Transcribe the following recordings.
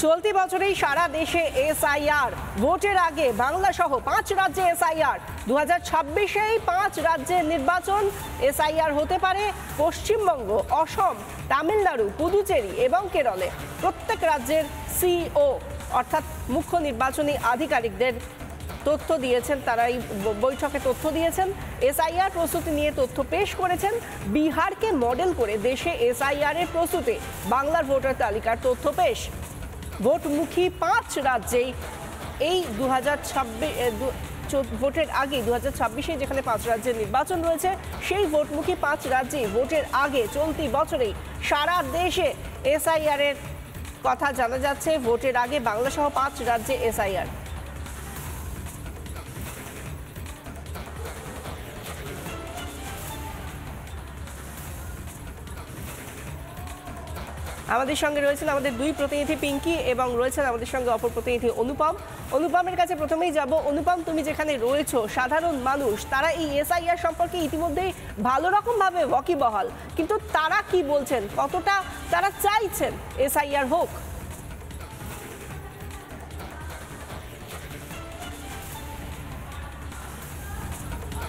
চলতি বছরেই সারা দেশে এসআইআর, ভোটের আগে বাংলা সহ 5 রাজ্যে এসআইআর। 2026-এই 5 রাজ্যের নির্বাচন এসআইআর হতে পারে পশ্চিমবঙ্গ, অসম, তামিলনাড়ু, পুদুচেরি এবং কেরলে। প্রত্যেক রাজ্যের সিও অর্থাৎ মুখ্য নির্বাচনী আধিকারিকদের তথ্য দিয়েছেন, তারা এই বৈঠকে তথ্য দিয়েছেন। এসআইআর প্রস্তুতি নিয়ে তথ্য পেশ করেছেন। বিহারকে মডেল করে দেশে এসআইআর এর প্রস্তুতি, বাংলার ভোটার তালিকার তথ্য পেশ। ভোটমুখী 5 রাজ্যেই এই 2026 ভোটের আগে 2026-এ যেখানে 5 রাজ্যের নির্বাচন রয়েছে, সেই ভোটমুখী 5 রাজ্যে ভোটের আগে চলতি বছরেই সারা দেশে এসআইআর এর কথা জানা যাচ্ছে। ভোটের আগে বাংলা সহ 5 রাজ্যে এসআইআর। আমাদের সঙ্গে রয়েছেন আমাদের দুই প্রতিনিধি পিঙ্কি এবং রয়েছেন আমাদের সঙ্গে অপর প্রতিনিধি অনুপম। অনুপমের কাছে প্রথমেই যাব। অনুপম, তুমি যেখানে রয়েছো, সাধারণ মানুষ তারা এই এসআইআর সম্পর্কে ইতিমধ্যেই ভালো রকম ভাবে ওয়াকিবহাল, কিন্তু তারা কি বলছেন, কতটা তারা চাইছেন এসআইআর হোক?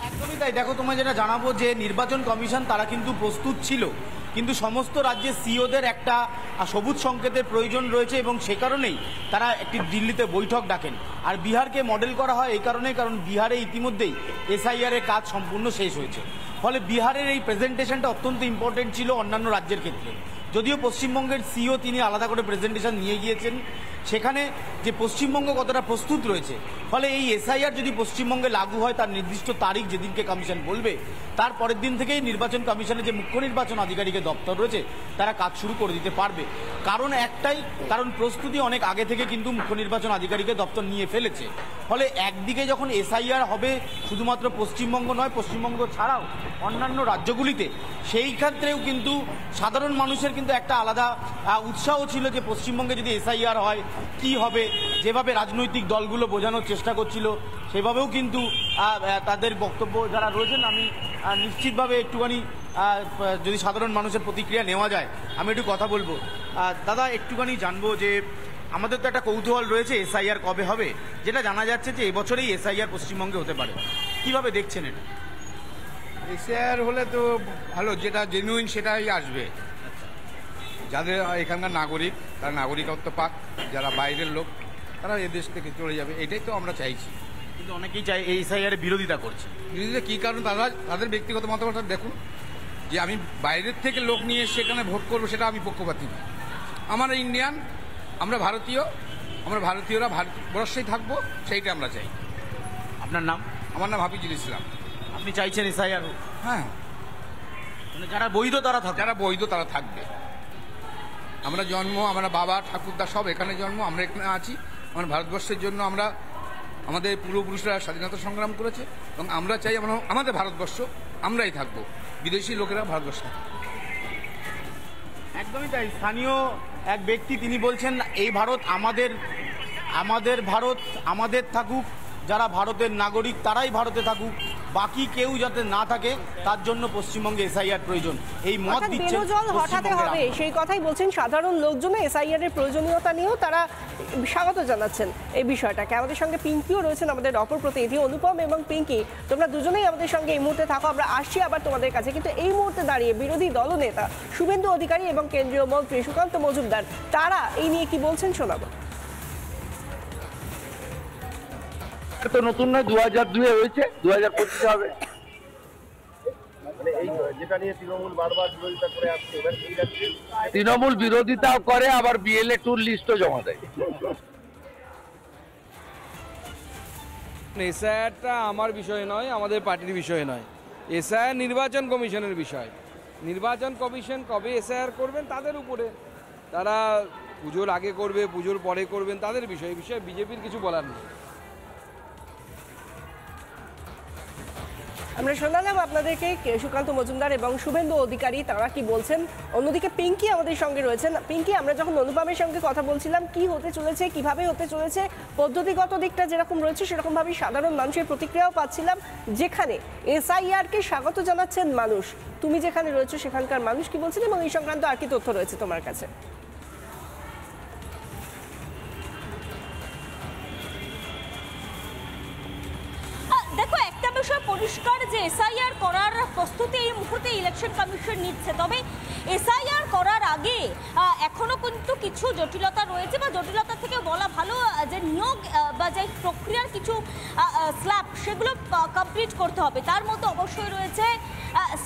একদমই তাই। দেখো, তোমায় যেটা জানাবো যে নির্বাচন কমিশন তারা কিন্তু প্রস্তুত ছিল, কিন্তু সমস্ত রাজ্যের সিওদের একটা সবুজ সংকেতের প্রয়োজন রয়েছে এবং সে কারণেই তারা একটি দিল্লিতে বৈঠক ডাকেন। আর বিহারকে মডেল করা হয় এই কারণেই, কারণ বিহারে ইতিমধ্যেই এসআইআর এর কাজ সম্পূর্ণ শেষ হয়েছে। ফলে বিহারের এই প্রেজেন্টেশনটা অত্যন্ত ইম্পর্টেন্ট ছিল অন্যান্য রাজ্যের ক্ষেত্রে। যদিও পশ্চিমবঙ্গের সিও তিনি আলাদা করে প্রেজেন্টেশন নিয়ে গিয়েছেন, সেখানে যে পশ্চিমবঙ্গ কতটা প্রস্তুত রয়েছে। ফলে এই এসআইআর যদি পশ্চিমবঙ্গে লাগু হয়, তার নির্দিষ্ট তারিখ যেদিনকে কমিশন বলবে, তার পরের দিন থেকেই নির্বাচন কমিশনের যে মুখ্য নির্বাচন আধিকারিকের দপ্তর রয়েছে তারা কাজ শুরু করে দিতে পারবে। কারণ একটাই, কারণ প্রস্তুতি অনেক আগে থেকে কিন্তু মুখ্য নির্বাচন আধিকারিকের দপ্তর নিয়ে ফেলেছে। ফলে একদিকে যখন এসআইআর হবে শুধুমাত্র পশ্চিমবঙ্গ নয়, পশ্চিমবঙ্গ ছাড়াও অন্যান্য রাজ্যগুলিতে, সেই ক্ষেত্রেও কিন্তু সাধারণ মানুষের কিন্তু একটা আলাদা উৎসাহ ছিল যে পশ্চিমবঙ্গে যদি এসআইআর হয় কি হবে। যেভাবে রাজনৈতিক দলগুলো বোঝানোর চেষ্টা করছিল, সেভাবেও কিন্তু তাদের বক্তব্য যারা রয়েছেন, আমি নিশ্চিতভাবে একটুখানি যদি সাধারণ মানুষের প্রতিক্রিয়া নেওয়া যায়, আমি একটু কথা বলবো। দাদা, একটুখানি জানবো যে আমাদের তো একটা কৌতূহল রয়েছে এসআইআর কবে হবে, যেটা জানা যাচ্ছে যে এবছরেই এসআইআর পশ্চিমবঙ্গে হতে পারে। কিভাবে দেখছেন এটা? এসআইআর হলে তো ভালো, যেটা জেনুইন সেটাই আসবে। যাদের এখানকার নাগরিক তারা নাগরিকত্ব পাক, যারা বাইরের লোক তারা এদেশ থেকে চলে যাবে, এটাই তো আমরা চাইছি। কিন্তু অনেকেই চাই এই এসআইআর বিরোধিতা করছে। বিরোধিতা কী কারণ, তাদের ব্যক্তিগত মতামত দেখুন। যে আমি বাইরের থেকে লোক নিয়ে সেখানে ভোট করবো, সেটা আমি পক্ষপাতী না। আমরা ইন্ডিয়ান, আমরা ভারতীয়রা ভারতবর্ষেই থাকবো, সেইটা আমরা চাই। আপনার নাম? আমার নাম হাফিজুল ইসলাম। আপনি চাইছেন এসআইআর? হ্যাঁ, মানে যারা বৈধ তারা থাকবে। যারা বৈধ তারা থাকবে। আমরা জন্ম, আমরা বাবা ঠাকুরদা সব এখানে জন্ম, আমরা এখানে আছি। আমরা ভারতবর্ষের জন্য আমাদের পূর্বপুরুষরা স্বাধীনতা সংগ্রাম করেছে এবং আমরা চাই আমাদের ভারতবর্ষ আমরাই থাকবো, বিদেশি লোকেরা ভারতবর্ষে। একদমই তাই। স্থানীয় এক ব্যক্তি তিনি বলছেন এই ভারত আমাদের ভারত আমাদের থাকুক, যারা ভারতের নাগরিক তারাই ভারতে থাকুক, বাকি কেউ যাতে না থাকে তার জন্য পশ্চিমবঙ্গে এসআইআর প্রয়োজন, এই মত দিচ্ছেন। হঠাৎ হবে সেই কথাই বলছেন সাধারণ লোকজন। এসআইআর এর প্রয়োজনীয়তা নিয়েও তারা স্বাগত জানাচ্ছেন এই বিষয়টাকে। আমাদের সঙ্গে পিঙ্কিও রয়েছেন, আমাদের অপর প্রতিনিধি। অনুপম এবং পিঙ্কি, তোমরা দুজনেই আমাদের সঙ্গে এই মুহূর্তে থাকো, আমরা আসছি আবার তোমাদের কাছে। কিন্তু এই মুহূর্তে দাঁড়িয়ে বিরোধী দলনেতা শুভেন্দু অধিকারী এবং কেন্দ্রীয় মন্ত্রী সুকান্ত মজুমদার তারা এই নিয়ে কি বলছেন শোনাবো। তো নতুন নয়, 2002-এ হয়েছে, 2025-এ হবে। তৃণমূল বিরোধিতাও করে, আবার বিএলএ 2 লিস্টও জমা দেয়। এসআইআরটা আমার বিষয় নয়, আমাদের পার্টির বিষয় নয়। এসআইআর নির্বাচন কমিশনের বিষয়। নির্বাচন কমিশন কবে এসআইআর করবেন তাদের উপরে, তারা পুজোর আগে করবে, পুজোর পরে করবেন, তাদের বিষয়। এই বিষয়ে বিজেপির কিছু বলার নেই। আমরা শোনালাম আপনাদেরকে সুকান্ত মজুমদার এবং শুভেন্দু অধিকারী তারা কি বলছেন। অন্যদিকে পিঙ্কি আমাদের সঙ্গে রয়েছেন। পিঙ্কি, আমরা যখন অনুপমের সঙ্গে কথা বলছিলাম কি হতে চলেছে, কিভাবে হতে চলেছে, পদ্ধতিগত দিকটা যেরকম রয়েছে সেরকমভাবেই সাধারণ মানুষের প্রতিক্রিয়াও পাচ্ছিলাম, যেখানে এসআইআরকে স্বাগত জানাচ্ছেন মানুষ। তুমি যেখানে রয়েছো সেখানকার মানুষ কি বলছেন এবং এই সংক্রান্ত আর কি তথ্য রয়েছে তোমার কাছে? বিষয় পরিষ্কার যে এসআইআর করার প্রস্তুতি এই মুহূর্তে ইলেকশন কমিশন নিচ্ছে, তবে এসআইআর করার আগে এখনো কিন্তু কিছু জটিলতা রয়েছে, বা জটিলতা থেকে বলা ভালো যে নিয়োগ বা যে প্রক্রিয়ার কিছু স্ল্যাব সেগুলো কমপ্লিট করতে হবে। তার মধ্যে অবশ্যই রয়েছে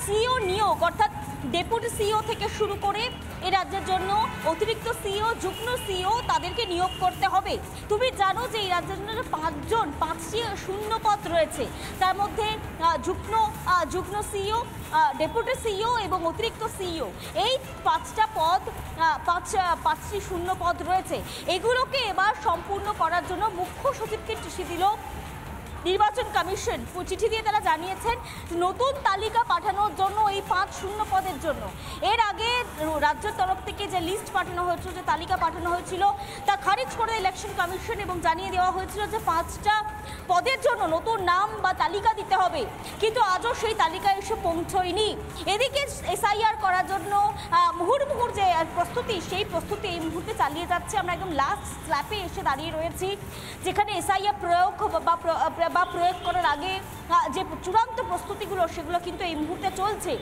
সিইও নিয়োগ, অর্থাৎ ডেপুটি সিইও থেকে শুরু করে এই রাজ্যের জন্য অতিরিক্ত সিইও, যুগ্ম সিইও তাদেরকে নিয়োগ করতে হবে। তুমি জানো যে এই রাজ্যের জন্য 5টি শূন্য পদ রয়েছে, তার মধ্যে যুগ্ম সিইও, ডেপুটি সিইও এবং অতিরিক্ত সিইও, এই 5টি শূন্য পদ রয়েছে। এগুলোকে এবার সম্পূর্ণ করার জন্য মুখ্য সচিবকে চিঠি দিল নির্বাচন কমিশন। চিঠি দিয়ে তারা জানিয়েছেন নতুন তালিকা পাঠানোর জন্য এই 5 শূন্য পদের জন্য। এর আগে রাজ্যের তরফ থেকে যে লিস্ট পাঠানো হয়েছিল, যে তালিকা পাঠানো হয়েছিল, তা খারিজ করে ইলেকশন কমিশন এবং জানিয়ে দেওয়া হয়েছিল যে 5টা পদের জন্য নতুন নাম বা তালিকা দিতে হবে, কিন্তু আজও সেই তালিকা এসে পৌঁছয়নি। এদিকে এসআইআর করার জন্য মুহুর্মুহুর যে প্রস্তুতি, সেই প্রস্তুতি এই মুহূর্তে চালিয়ে যাচ্ছে। আমরা একদম লাস্ট স্ল্যাপে এসে দাঁড়িয়ে রয়েছি, যেখানে এসআইআর প্রয়োগ বা প্রয়োগ করার আগে যে চূড়ান্ত প্রস্তুতিগুলো সেগুলো কিন্তু এই মুহূর্তে চলছে।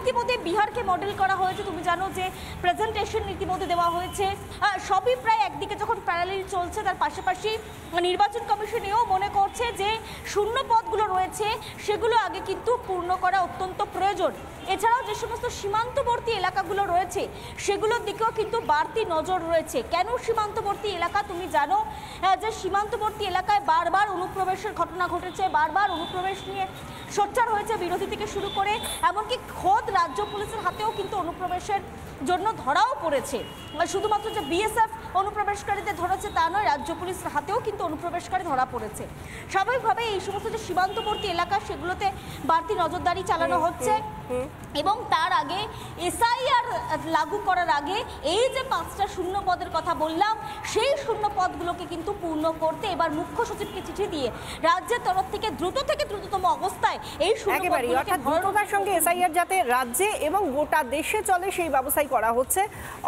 ইতিমধ্যে বিহারকে মডেল করা হয়েছে, তুমি জানো যে প্রেজেন্টেশন ইতিমধ্যে দেওয়া হয়েছে। সবই প্রায় একদিকে যখন প্যারালাল চলছে, তার পাশাপাশি নির্বাচন কমিশন এও মনে করছে যে শূন্য পদগুলো রয়েছে সেগুলো আগে কিন্তু পূর্ণ করা অত্যন্ত প্রয়োজন। এছাড়াও যে সমস্ত সীমান্তবর্তী এলাকাগুলো রয়েছে সেগুলোর দিকেও কিন্তু বাড়তি নজর রয়েছে। কেন সীমান্তবর্তী এলাকা? তুমি জানো যে সীমান্তবর্তী এলাকায় বারবার অনুপ্রবেশের ঘটনা ঘটেছে, বারবার অনুপ্রবেশ নিয়ে সোচ্চার হয়েছে বিরোধী থেকে শুরু করে, এমনকি খোদ রাজ্য পুলিশের হাতেও কিন্তু অনুপ্রবেশের জন্য ধরাও পড়েছে। শুধুমাত্র যে বিএসএফ অনুপ্রবেশকারীদের ধরেছে তা নয়, রাজ্য পুলিশের হাতেও কিন্তু অনুপ্রবেশকারী ধরা পড়েছে। স্বাভাবিকভাবে এই সমস্ত যে সীমান্তবর্তী এলাকা সেগুলোতে বাড়তি নজরদারি চালানো হচ্ছে, এবং তার আগে এসআইআর লাগু করার আগে এই যে 5টা শূন্য পদের কথা বললাম, সেই শূন্য পদগুলোকে কিন্তু পূর্ণ করতে এবার মুখ্য সচিবকে চিঠি দিয়ে রাজ্যের তরফ থেকে দ্রুততম অবস্থায় এই একেবারেই, অর্থাৎ দ্রুততার সঙ্গে এসআইআর যাতে রাজ্যে এবং গোটা দেশে চলে সেই ব্যবস্থাই করা হচ্ছে।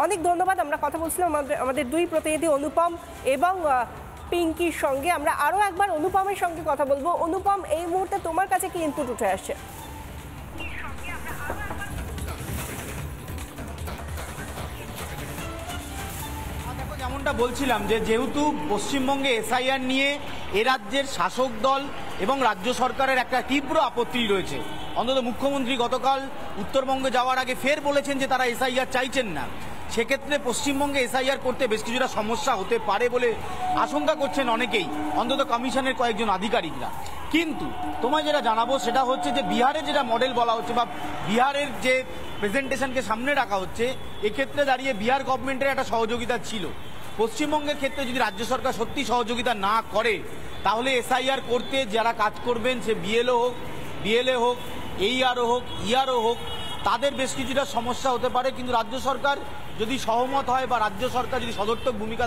অনেক ধন্যবাদ। আমরা কথা বলছিলাম আমাদের দুই প্রতিনিধি অনুপম এবং পিঙ্কির সঙ্গে। আমরা আরও একবার অনুপমের সঙ্গে কথা বলবো। অনুপম, এই মুহূর্তে তোমার কাছে কি ইনপুট উঠে আসছে? যেমনটা বলছিলাম যে যেহেতু পশ্চিমবঙ্গে এসআইআর নিয়ে এ রাজ্যের শাসক দল এবং রাজ্য সরকারের একটা তীব্র আপত্তি রয়েছে। অন্তত মুখ্যমন্ত্রী গতকাল উত্তরবঙ্গে যাওয়ার আগে ফের বলেছেন যে তারা এসআইআর চাইছেন না। সেক্ষেত্রে পশ্চিমবঙ্গে এসআইআর করতে বেশ কিছুটা সমস্যা হতে পারে বলে আশঙ্কা করছেন অনেকেই, অন্তত কমিশনের কয়েকজন আধিকারিকরা। কিন্তু তোমায় যেটা জানাবো সেটা হচ্ছে যে বিহারে যেটা মডেল বলা হচ্ছে বা বিহারের যে প্রেজেন্টেশনকে সামনে রাখা হচ্ছে, এক্ষেত্রে দাঁড়িয়ে বিহার গভর্নমেন্টের একটা সহযোগিতা ছিল। পশ্চিমবঙ্গের ক্ষেত্রে যদি রাজ্য সরকার সত্যি সহযোগিতা না করে, তাহলে এসআইআর করতে যারা কাজ করবেন, সে বিএলও হোক, বিএলএ হোক, এইআরও হোক, ইআরও হোক, তাদের বেশ কিছুটা সমস্যা হতে পারে। কিন্তু রাজ্য সরকার যদি সহমত হয় বা রাজ্য সরকার যদি সদর্থক ভূমিকা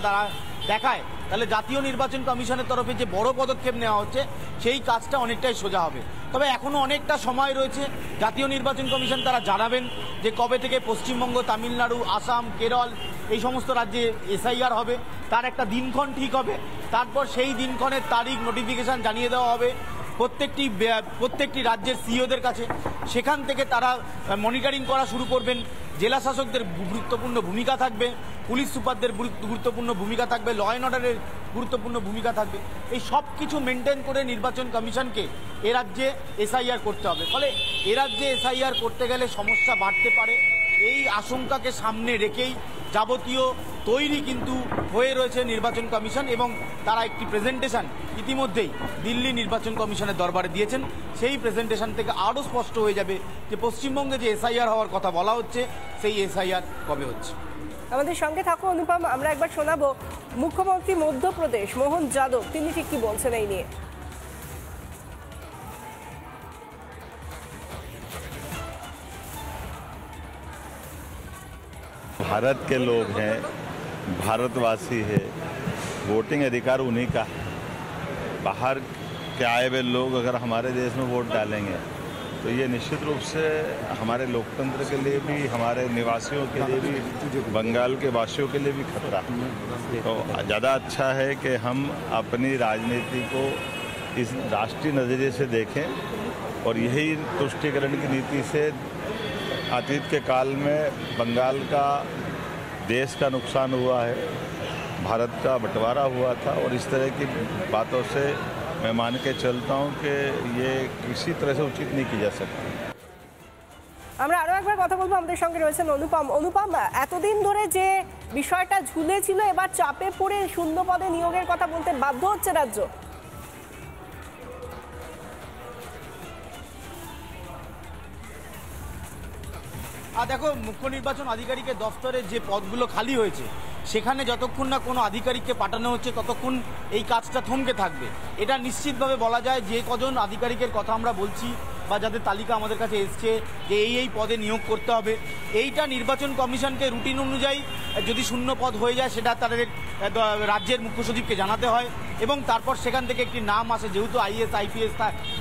দেখায়, তাহলে জাতীয় নির্বাচন কমিশনের তরফে যে বড় পদক্ষেপ নেওয়া হচ্ছে সেই কাজটা অনেকটাই সোজা হবে। তবে এখনও অনেকটা সময় রয়েছে। জাতীয় নির্বাচন কমিশন তারা জানাবেন যে কবে থেকে পশ্চিমবঙ্গ, তামিলনাড়ু, আসাম, কেরল এই সমস্ত রাজ্যে এসআইআর হবে, তার একটা দিনক্ষণ ঠিক হবে। তারপর সেই দিনক্ষণের তারিখ নোটিফিকেশন জানিয়ে দেওয়া হবে প্রত্যেকটি রাজ্যের সিইওদের কাছে। সেখান থেকে তারা মনিটরিং করা শুরু করবেন। জেলা শাসকদের গুরুত্বপূর্ণ ভূমিকা থাকবে, পুলিশ সুপারদের গুরুত্বপূর্ণ ভূমিকা থাকবে, ল অ্যান্ড অর্ডারের গুরুত্বপূর্ণ ভূমিকা থাকবে। এই সব কিছু মেনটেন করে নির্বাচন কমিশনকে এ রাজ্যে এসআইআর করতে হবে। ফলে এ রাজ্যে এসআইআর করতে গেলে সমস্যা বাড়তে পারে। এই আশঙ্কাকে সামনে রেখেই যাবতীয় তৈরি কিন্তু হয়ে রয়েছে নির্বাচন কমিশন, এবং তারা একটি প্রেজেন্টেশন ইতিমধ্যেই দিল্লি নির্বাচন কমিশনের দরবারে দিয়েছেন। সেই প্রেজেন্টেশন থেকে আরও স্পষ্ট হয়ে যাবে যে পশ্চিমবঙ্গে যে এসআইআর হওয়ার কথা বলা হচ্ছে, সেই এসআইআর কবে হচ্ছে। আমাদের সঙ্গে থাকো অনুপম। আমরা একবার শোনাবো মুখ্যমন্ত্রী মধ্যপ্রদেশ মোহন যাদব, তিনি ঠিক কি বলছেন এই নিয়ে। भारत के लोग हैं, भारतवासी है, वोटिंग अधिकार उन्हीं का है। बाहर के आए हुए लोग अगर हमारे देश में वोट डालेंगे तो ये निश्चित रूप से हमारे लोकतंत्र के लिए भी, हमारे निवासियों के लिए भी, बंगाल के वासियों के लिए भी खतरा है। तो ज़्यादा अच्छा है कि हम अपनी राजनीति को इस राष्ट्रीय नज़रिए से देखें और यही तुष्टिकरण की नीति से अतीत के काल में बंगाल का देश का नुकसान हुआ है, भारत का बंटवारा हुआ था और इस तरह की बातों से मैं मान के चलता हूँ कि ये किसी तरह से उचित नहीं की जा सकती। আমরা আরো একবার কথা বলবো, আমাদের সঙ্গে রয়েছেন অনুপম। অনুপম, এতদিন ধরে যে বিষয়টা ঝুলেছিল এবার চাপে পড়ে শূন্য পদে নিয়োগের কথা বলতে বাধ্য হচ্ছে রাজ্য। আর দেখো, মুখ্য নির্বাচন আধিকারিকের দফতরে যে পদগুলো খালি হয়েছে সেখানে যতক্ষণ না কোনো আধিকারিককে পাঠানো হচ্ছে ততক্ষণ এই কাজটা থমকে থাকবে। এটা নিশ্চিতভাবে বলা যায় যে কজন আধিকারিকের কথা আমরা বলছি বা যাদের তালিকা আমাদের কাছে এসছে যে এই পদে নিয়োগ করতে হবে, এইটা নির্বাচন কমিশনকে রুটিন অনুযায়ী যদি শূন্য পদ হয়ে যায় সেটা তাদের রাজ্যের মুখ্য সচিবকে জানাতে হয় এবং তারপর সেখান থেকে একটি নাম আসে, যেহেতু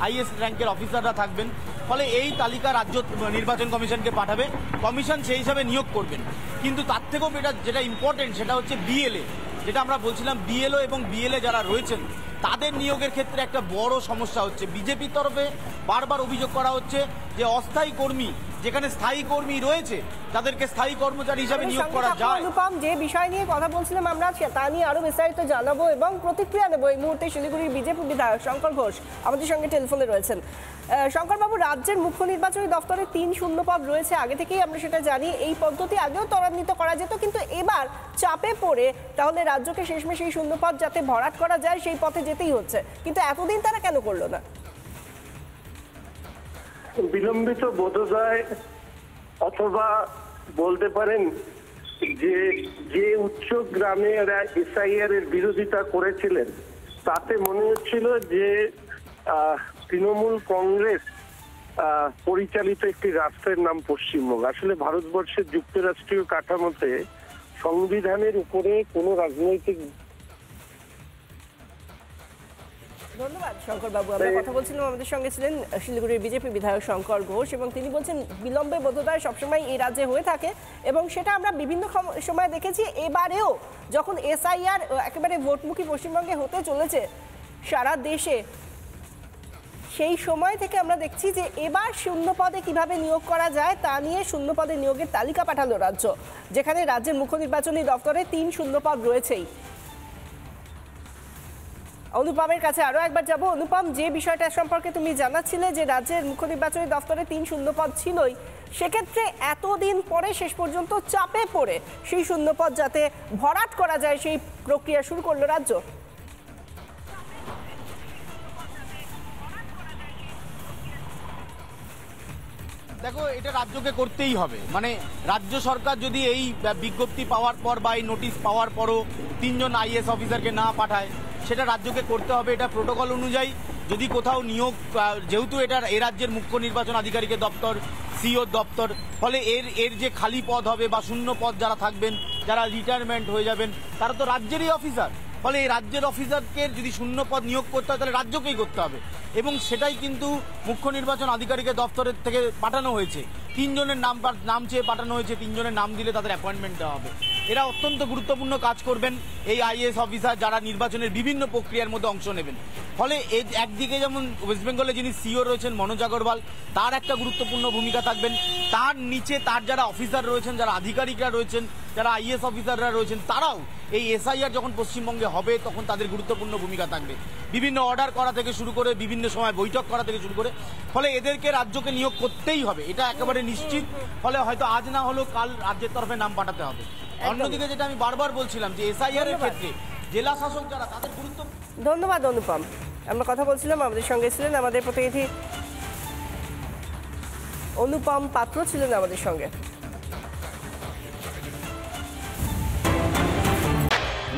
আইএস র্যাঙ্কের অফিসাররা থাকবেন, ফলে এই তালিকা রাজ্য নির্বাচন কমিশনকে পাঠাবে, কমিশন সেই হিসাবে নিয়োগ করবেন। কিন্তু তার থেকেও যেটা ইম্পর্টেন্ট সেটা হচ্ছে বিএলএ, যেটা আমরা বলছিলাম বিএলও এবং বিএলএ যারা রয়েছেন তাদের নিয়োগের ক্ষেত্রে একটা বড় সমস্যা হচ্ছে। বিজেপির তরফে বারবার অভিযোগ করা হচ্ছে যে অস্থায়ী কর্মী যেখানে স্থায়ী কর্মী রয়েছে তাদেরকে স্থায়ী কর্মচারী হিসাবে নিয়োগ করা যায়। অনুপম, যে বিষয় নিয়ে কথা বলছিলাম আমরা তা নিয়ে আরো বিস্তারিত জানাবো এবং প্রতিক্রিয়া নেবো। এই মুহূর্তে শিলিগুড়ির বিজেপি বিধায়ক শঙ্কর ঘোষ আমাদের সঙ্গে টেলিফোনে রয়েছেন। শঙ্করবাবু, রাজ্যের মুখ্য নির্বাচনী দফতরে 3 শূন্য পদ রয়েছে, আগে থেকেই আমরা সেটা জানি। এই পদ্ধতি আগেও ত্বরান্বিত করা যেত, কিন্তু এবার চাপে পড়ে তাহলে রাজ্যকে শেষমেশ এই শূন্য পদ যাতে ভরাট করা যায় সেই পথে যেতেই হচ্ছে, কিন্তু এতদিন তারা কেন করলো না? বিলম্বিত বোধোদয় অথবা বলতে পারেন যে উচ্চ গ্রামে এরা এসআইআর এর বিরোধিতা করেছিলেন তাতে মনে হচ্ছিল যে তৃণমূল কংগ্রেস পরিচালিত একটি রাষ্ট্রের নাম পশ্চিমবঙ্গ। আসলে ভারতবর্ষের যুক্তরাষ্ট্রীয় কাঠামোতে সংবিধানের উপরে কোনো রাজনৈতিক। ধন্যবাদ শঙ্করবাবু। আমরা কথা বলছিলাম, আমাদের সঙ্গে ছিলেন শিলিগুড়ির বিজেপি বিধায়ক শঙ্কর ঘোষ এবং তিনি বলছেন বিলম্বে বোধোদয় সবসময় এই রাজ্যে হয়ে থাকে এবং সেটা আমরা বিভিন্ন সময় দেখেছি। এবারেও যখন এসআইআর একেবারে ভোটমুখী পশ্চিমবঙ্গে হতে চলেছে সারা দেশে, সেই সময় থেকে আমরা দেখছি যে এবার শূন্য পদে কিভাবে নিয়োগ করা যায় তা নিয়ে শূন্য পদে নিয়োগের তালিকা পাঠালো রাজ্য, যেখানে রাজ্যের মুখ্য নির্বাচনী দফতরে 3 শূন্য পদ রয়েছেই। অনুপমের কাছে আরো একবার যাব। অনুপম, যে বিষয়টা সম্পর্কে তুমি জানাচ্ছিলে যে রাজ্যের মুখ্য নির্বাচনী দফতরে 3 শূন্য পদ ছিলই, সেক্ষেত্রে এতদিন পরে শেষ পর্যন্ত চাপে পড়ে সেই শূন্য পদ যাতে ভরাট করা যায় সেই প্রক্রিয়া শুরু করলো রাজ্য। দেখো, এটা রাজ্যকে করতেই হবে। মানে রাজ্য সরকার যদি এই বিজ্ঞপ্তি পাওয়ার পর বা এই নোটিশ পাওয়ার পরও 3 জন আইএস অফিসারকে না পাঠায়, সেটা রাজ্যকে করতে হবে। এটা প্রোটোকল অনুযায়ী যদি কোথাও নিয়োগ, যেহেতু এটা এ রাজ্যের মুখ্য নির্বাচন আধিকারিকের দপ্তর, সিও দপ্তর, ফলে এর যে খালি পদ হবে বা শূন্য পদ যারা থাকবেন, যারা রিটায়ারমেন্ট হয়ে যাবেন, তারা তো রাজ্যেরই অফিসার। ফলে এই রাজ্যের অফিসারকে যদি শূন্য পদ নিয়োগ করতে হয় তাহলে রাজ্যকেই করতে হবে এবং সেটাই কিন্তু মুখ্য নির্বাচন আধিকারিকের দপ্তরের থেকে পাঠানো হয়েছে। 3 জনের নাম চেয়ে পাঠানো হয়েছে, 3 জনের নাম দিলে তাদের অ্যাপয়েন্টমেন্ট দেওয়া হবে। এরা অত্যন্ত গুরুত্বপূর্ণ কাজ করবেন, এই আইএএস অফিসার যারা নির্বাচনের বিভিন্ন প্রক্রিয়ার মধ্যে অংশ নেবেন। ফলে একদিকে যেমন ওয়েস্ট বেঙ্গলে যিনি সিও রয়েছেন মনোজ আগরওয়াল, তার একটা গুরুত্বপূর্ণ ভূমিকা থাকবেন, তার নিচে তার যারা অফিসার রয়েছেন, যারা আধিকারিকরা রয়েছেন, যারা আইএএস অফিসাররা রয়েছেন, তারাও এই এসআইআর যখন পশ্চিমবঙ্গে হবে তখন তাদের গুরুত্বপূর্ণ ভূমিকা থাকবে, বিভিন্ন অর্ডার করা থেকে শুরু করে বিভিন্ন সময় বৈঠক করা থেকে শুরু করে। ফলে এদেরকে রাজ্যকে নিয়োগ করতেই হবে, এটা একেবারে নিশ্চিত। ফলে হয়তো আজ না হলেও কাল রাজ্যের তরফে নাম পাঠাতে হবে। অন্যদিকে যেটা আমি বারবার বলছিলাম যে এসআইআর এর ক্ষেত্রে জেলা শাসক যারা, তাদের গুরুত্ব। ধন্যবাদ অনুপম। আমরা কথা বলছিলাম, আমাদের সঙ্গে ছিলেন আমাদের প্রতিনিধি অনুপম পাত্র ছিলেন আমাদের সঙ্গে।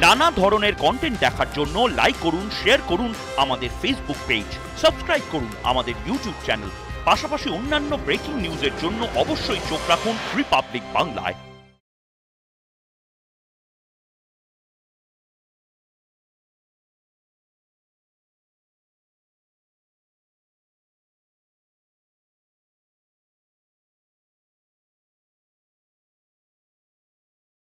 নানা ধরনের কন্টেন্ট দেখার জন্য লাইক করুন, শেয়ার করুন আমাদের ফেসবুক পেজ, সাবস্ক্রাইব করুন আমাদের ইউটিউব চ্যানেল। পাশাপাশি অন্যান্য ব্রেকিং নিউজের জন্য অবশ্যই চোখ রাখুন রিপাবলিক বাংলায়।